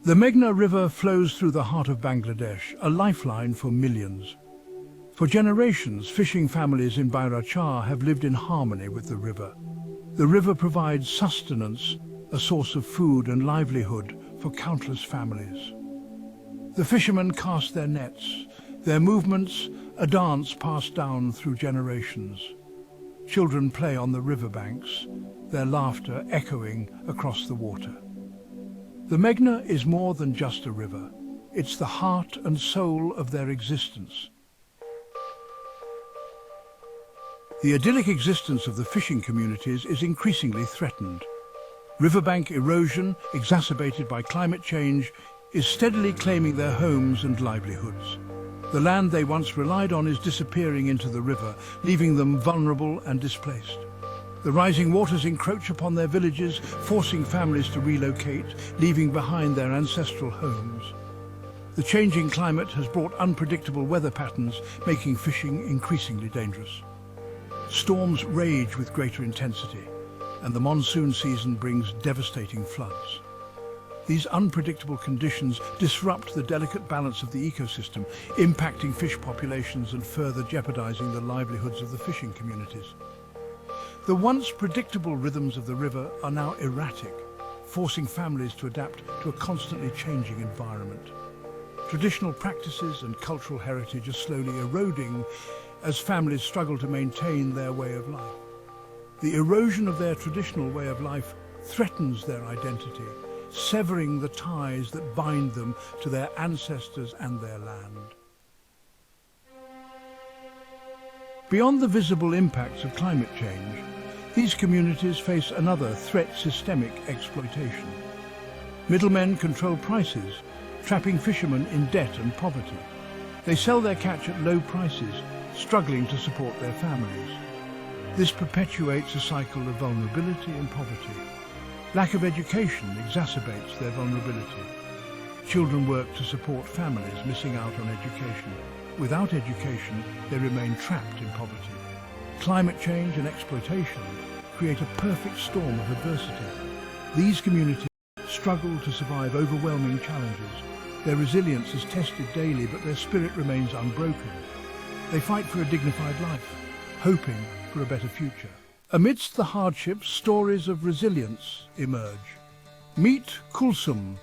The Meghna River flows through the heart of Bangladesh, a lifeline for millions. For generations, fishing families in Bairachar have lived in harmony with the river. The river provides sustenance, a source of food and livelihood for countless families. The fishermen cast their nets, their movements a dance passed down through generations. Children play on the riverbanks, their laughter echoing across the water. The Megna is more than just a river. It's the heart and soul of their existence. The idyllic existence of the fishing communities is increasingly threatened. Riverbank erosion, exacerbated by climate change, is steadily claiming their homes and livelihoods. The land they once relied on is disappearing into the river, leaving them vulnerable and displaced. The rising waters encroach upon their villages, forcing families to relocate, leaving behind their ancestral homes. The changing climate has brought unpredictable weather patterns, making fishing increasingly dangerous. Storms rage with greater intensity, and the monsoon season brings devastating floods. These unpredictable conditions disrupt the delicate balance of the ecosystem, impacting fish populations and further jeopardizing the livelihoods of the fishing communities. The once predictable rhythms of the river are now erratic, forcing families to adapt to a constantly changing environment. Traditional practices and cultural heritage are slowly eroding as families struggle to maintain their way of life. The erosion of their traditional way of life threatens their identity, severing the ties that bind them to their ancestors and their land. Beyond the visible impacts of climate change, these communities face another threat: systemic exploitation. Middlemen control prices, trapping fishermen in debt and poverty. They sell their catch at low prices, struggling to support their families. This perpetuates a cycle of vulnerability and poverty. Lack of education exacerbates their vulnerability. Children work to support families missing out on education. Without education, they remain trapped in poverty. Climate change and exploitation create a perfect storm of adversity. These communities struggle to survive overwhelming challenges. Their resilience is tested daily, but their spirit remains unbroken. They fight for a dignified life, hoping for a better future. Amidst the hardships, stories of resilience emerge. Meet Kulsum,